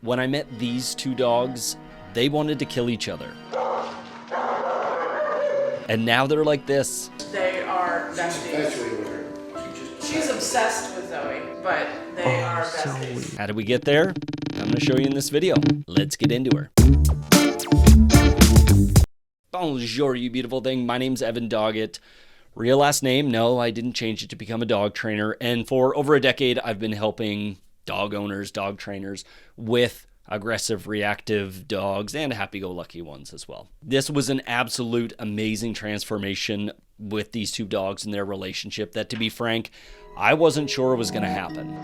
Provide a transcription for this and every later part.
When I met these two dogs, they wanted to kill each other. And now they're like this. They are besties. She's obsessed with Zoe, but they are besties. How did we get there? I'm going to show you in this video. Let's get into her. Bonjour, you beautiful thing. My name's Evan Doggett. Real last name? No, I didn't change it to become a dog trainer. And for over a decade, I've been helping dog owners, dog trainers with aggressive, reactive dogs and happy-go-lucky ones as well. This was an absolute amazing transformation with these two dogs and their relationship that, to be frank, I wasn't sure was going to happen.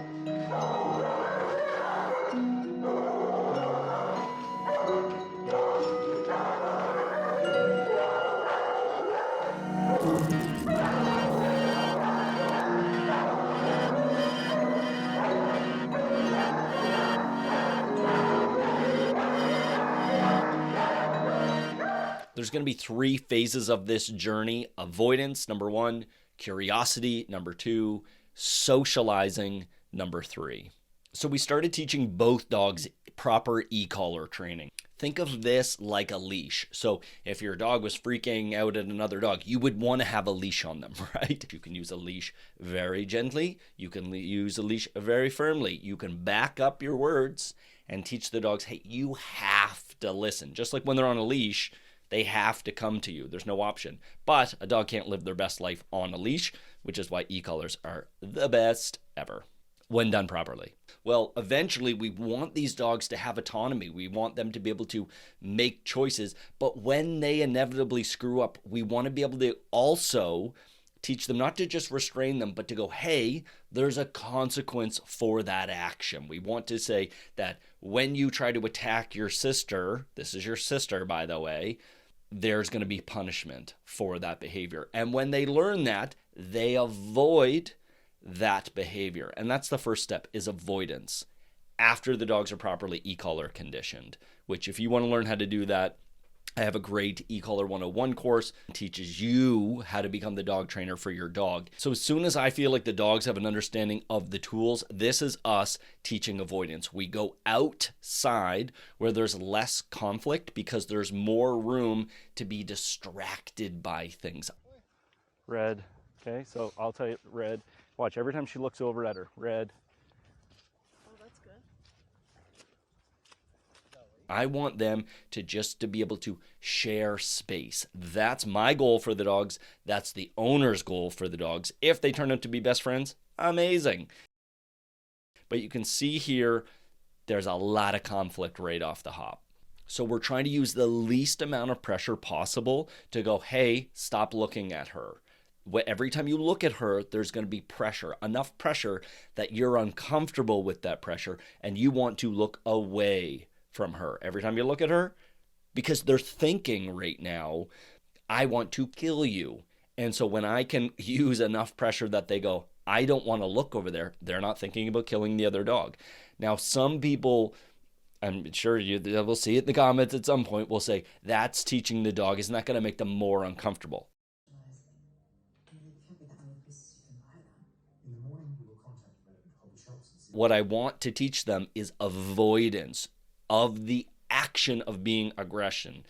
There's going to be 3 phases of this journey. Avoidance, number 1. Curiosity, number 2. Socializing, number 3. So we started teaching both dogs proper e-collar training. Think of this like a leash. So if your dog was freaking out at another dog, you would want to have a leash on them, right? You can use a leash very gently. You can use a leash very firmly. You can back up your words and teach the dogs, hey, you have to listen. Just like when they're on a leash, they have to come to you. There's no option. But a dog can't live their best life on a leash, which is why e-collars are the best ever when done properly. Well, eventually we want these dogs to have autonomy. We want them to be able to make choices. But when they inevitably screw up, we want to be able to also teach them not to just restrain them, but to go, hey, there's a consequence for that action. We want to say that when you try to attack your sister, this is your sister, by the way, there's going to be punishment for that behavior. And when they learn that, they avoid that behavior. And that's the first step, is avoidance, after the dogs are properly e-collar conditioned, which if you want to learn how to do that, I have a great e-collar 101 course that teaches you how to become the dog trainer for your dog. So as soon as I feel like the dogs have an understanding of the tools, this is us teaching avoidance. We go outside where there's less conflict because there's more room to be distracted by things. Red. Okay, so I'll tell you, Red. Watch, every time she looks over at her, Red. Oh, that's good. I want them to be able to share space. That's my goal for the dogs. That's the owner's goal for the dogs. If they turn out to be best friends, amazing. But you can see here, there's a lot of conflict right off the hop. So we're trying to use the least amount of pressure possible to go, hey, stop looking at her. Every time you look at her, there's going to be pressure, enough pressure that you're uncomfortable with that pressure and you want to look away from her every time you look at her, because they're thinking right now, I want to kill you. And so when I can use enough pressure that they go, I don't want to look over there, they're not thinking about killing the other dog. Now, some people, I'm sure you will see it in the comments at some point, will say, that's teaching the dog. Isn't that going to make them more uncomfortable? What I want to teach them is avoidance of the action of being aggressive,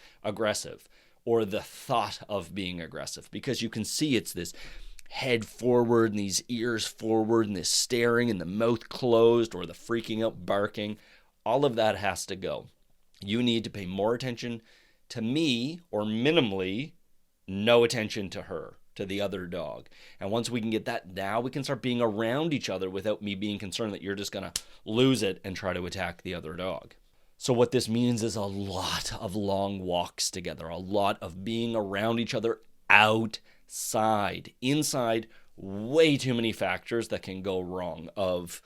or the thought of being aggressive, because you can see it's this head forward and these ears forward and this staring and the mouth closed or the freaking out barking. All of that has to go. You need to pay more attention to me, or minimally no attention to her, to the other dog. And once we can get that, now we can start being around each other without me being concerned that you're just going to lose it and try to attack the other dog. So what this means is a lot of long walks together, a lot of being around each other outside. Inside, way too many factors that can go wrong of,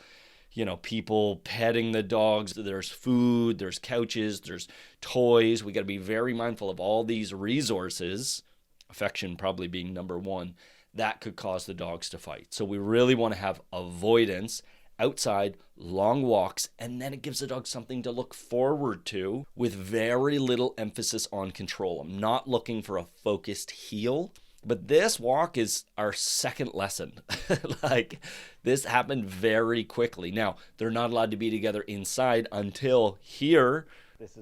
people petting the dogs. There's food, there's couches, there's toys. We got to be very mindful of all these resources, affection probably being number 1, that could cause the dogs to fight. So we really want to have avoidance, outside, long walks, and then it gives the dog something to look forward to with very little emphasis on control. I'm not looking for a focused heel. But this walk is our second lesson. Like, this happened very quickly. Now, they're not allowed to be together inside until here,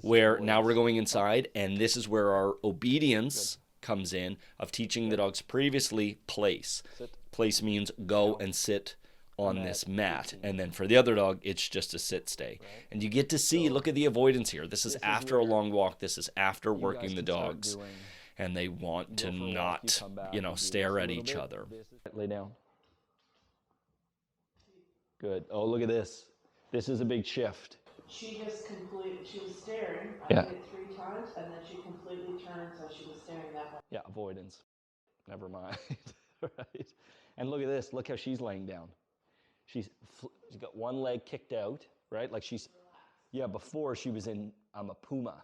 where now we're going inside, and this is where our obedience comes in of teaching the dogs previously place. Place means go and sit on this mat, and then for the other dog it's just a sit stay. And you get to see, look at the avoidance here. This is after a long walk. This is after working the dogs, and they want to not, stare at each other. Lay down. Good. Oh, look at this. This is a big shift. She was staring. Yeah. I did it 3 times, and then she completely turned, so she was staring that way. Yeah, avoidance. Never mind. Right. And look at this. Look how she's laying down. She's got one leg kicked out, right? Like before she was in, I'm a puma,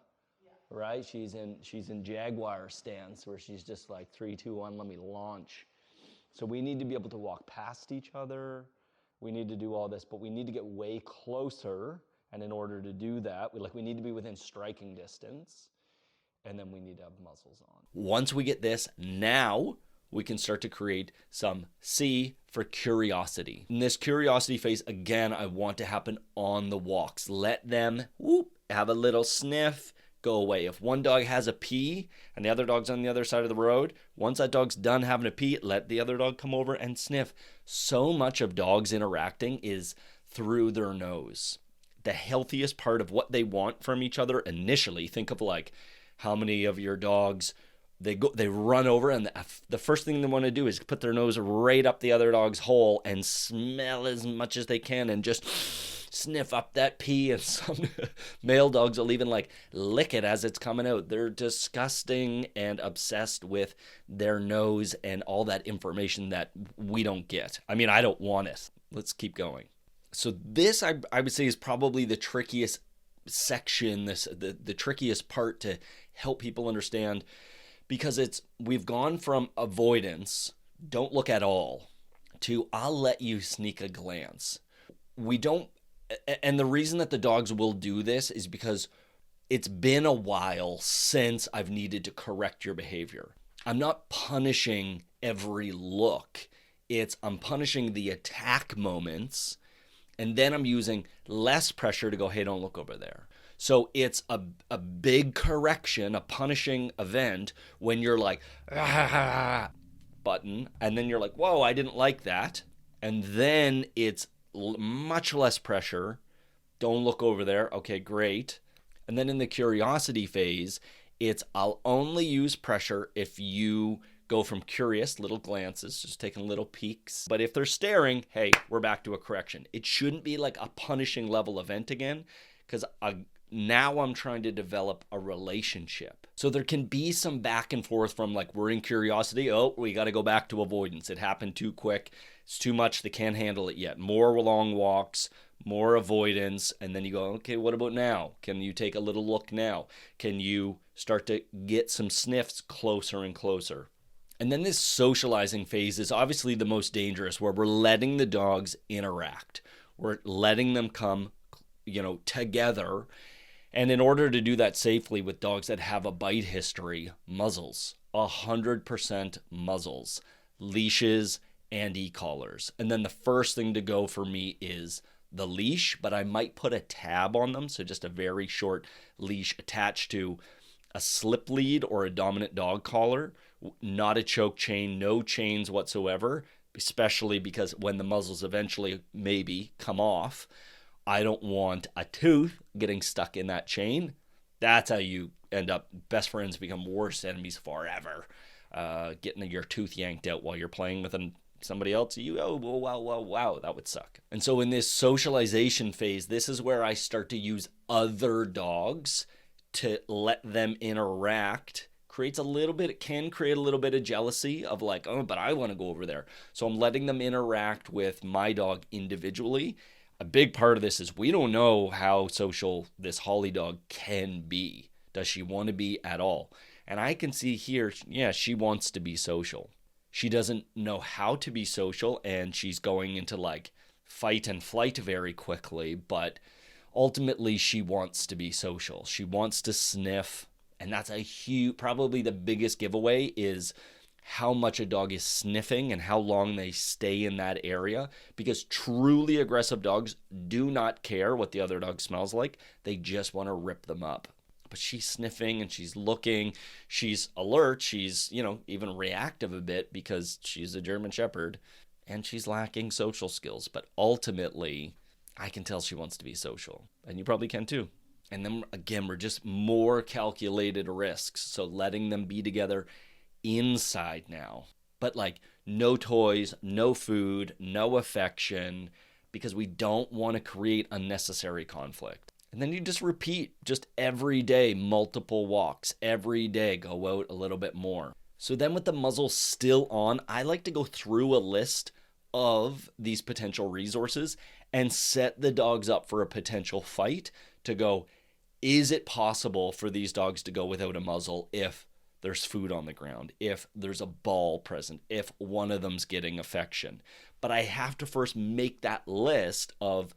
right? She's in jaguar stance where she's just like 3, 2, 1, let me launch. So we need to be able to walk past each other. We need to do all this, but we need to get way closer. And in order to do that, we need to be within striking distance, and then we need to have muzzles on. Once we get this, now we can start to create some C for curiosity. In this curiosity phase, again, I want to happen on the walks. Let them have a little sniff, go away. If one dog has a pee and the other dog's on the other side of the road, once that dog's done having a pee, let the other dog come over and sniff. So much of dogs interacting is through their nose. The healthiest part of what they want from each other initially, think of like how many of your dogs, they run over, and the first thing they want to do is put their nose right up the other dog's hole and smell as much as they can and just sniff up that pee. And some male dogs will even like lick it as it's coming out. They're disgusting and obsessed with their nose and all that information that we don't get. I mean, I don't want it. Let's keep going. So this, I would say, is probably the trickiest section, the trickiest part to help people understand, because we've gone from avoidance, don't look at all, to I'll let you sneak a glance. And the reason that the dogs will do this is because it's been a while since I've needed to correct your behavior. I'm not punishing every look. I'm punishing the attack moments. And then I'm using less pressure to go, hey, don't look over there. So it's a big correction, a punishing event when you're like, button, and then you're like, whoa, I didn't like that. And then it's much less pressure. Don't look over there. Okay, great. And then in the curiosity phase, I'll only use pressure if you go from curious, little glances, just taking little peeks. But if they're staring, hey, we're back to a correction. It shouldn't be like a punishing level event again, because now I'm trying to develop a relationship. So there can be some back and forth from like, we're in curiosity. Oh, we got to go back to avoidance. It happened too quick. It's too much. They can't handle it yet. More long walks, more avoidance. And then you go, okay, what about now? Can you take a little look now? Can you start to get some sniffs closer and closer? And then this socializing phase is obviously the most dangerous, where we're letting the dogs interact. We're letting them come, together. And in order to do that safely with dogs that have a bite history, muzzles, 100% muzzles, leashes, and e-collars. And then the first thing to go for me is the leash, but I might put a tab on them. So just a very short leash attached to a slip lead or a dominant dog collar, not a choke chain, no chains whatsoever, especially because when the muzzles eventually maybe come off, I don't want a tooth getting stuck in that chain. That's how you end up, best friends become worst enemies forever. Getting your tooth yanked out while you're playing with somebody else, wow, that would suck. And so in this socialization phase, this is where I start to use other dogs to let them interact. It can create a little bit of jealousy of like, oh, but I want to go over there. So I'm letting them interact with my dog individually. A big part of this is we don't know how social this Holly dog can be. Does she want to be at all? And I can see here, yeah, she wants to be social. She doesn't know how to be social, and she's going into like fight and flight very quickly, but ultimately she wants to be social. She wants to sniff. And that's probably the biggest giveaway is how much a dog is sniffing and how long they stay in that area, because truly aggressive dogs do not care what the other dog smells like. They just want to rip them up. But she's sniffing and she's looking, she's alert, she's, even reactive a bit because she's a German Shepherd and she's lacking social skills. But ultimately, I can tell she wants to be social, and you probably can too. And then again, we're just more calculated risks. So letting them be together inside now, but like no toys, no food, no affection, because we don't want to create unnecessary conflict. And then you just repeat just every day, multiple walks every day, go out a little bit more. So then with the muzzle still on, I like to go through a list of these potential resources and set the dogs up for a potential fight to go, is it possible for these dogs to go without a muzzle if there's food on the ground, if there's a ball present, if one of them's getting affection? But I have to first make that list of,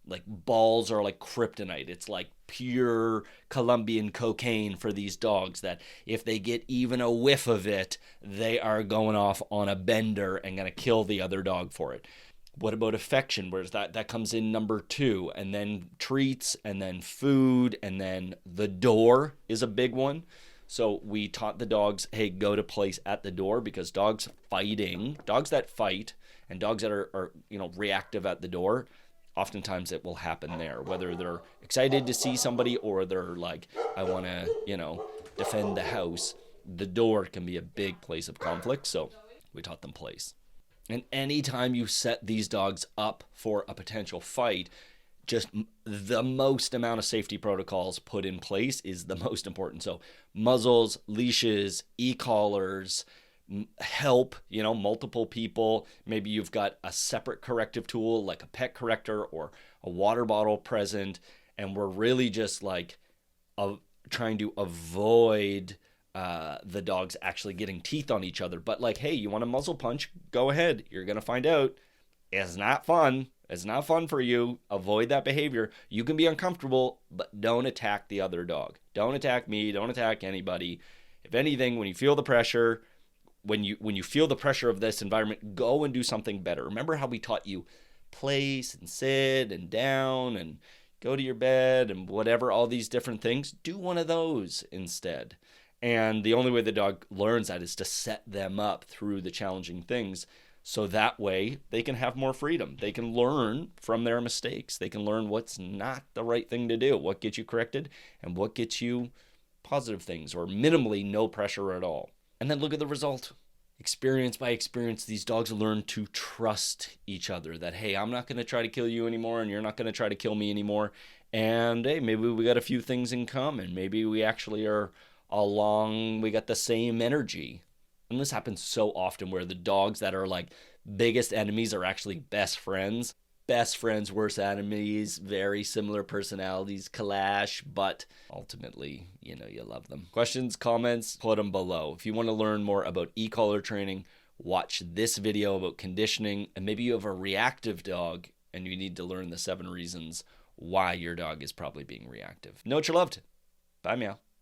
like, balls are like kryptonite. It's like pure Colombian cocaine for these dogs that if they get even a whiff of it, they are going off on a bender and going to kill the other dog for it. What about affection? Where's that comes in number 2, and then treats, and then food, and then the door is a big one. So we taught the dogs, hey, go to place at the door, because dogs that fight and dogs that are reactive at the door, oftentimes it will happen there, whether they're excited to see somebody or they're like, I want to, defend the house. The door can be a big place of conflict. So we taught them place. And anytime you set these dogs up for a potential fight, just the most amount of safety protocols put in place is the most important. So muzzles, leashes, e-collars, help, multiple people. Maybe you've got a separate corrective tool like a pet corrector or a water bottle present. And we're really just like trying to avoid the dogs actually getting teeth on each other. But like, hey, you want a muzzle punch? Go ahead. You're going to find out it's not fun. It's not fun for you. Avoid that behavior. You can be uncomfortable, but don't attack the other dog. Don't attack me. Don't attack anybody. If anything, when you feel the pressure, when you feel the pressure of this environment, go and do something better. Remember how we taught you place and sit and down and go to your bed and whatever, all these different things? Do one of those instead. And the only way the dog learns that is to set them up through the challenging things. So that way they can have more freedom. They can learn from their mistakes. They can learn what's not the right thing to do, what gets you corrected, and what gets you positive things or minimally no pressure at all. And then look at the result. Experience by experience, these dogs learn to trust each other. That, hey, I'm not going to try to kill you anymore, and you're not going to try to kill me anymore. And hey, maybe we got a few things in common. Maybe we actually are we got the same energy. And this happens so often where the dogs that are like biggest enemies are actually best friends. Best friends, worst enemies, very similar personalities, clash, but ultimately, you love them. Questions, comments, put them below. If you want to learn more about e-collar training, watch this video about conditioning, and maybe you have a reactive dog and you need to learn the 7 reasons why your dog is probably being reactive. Know what you're loved. Bye, meow.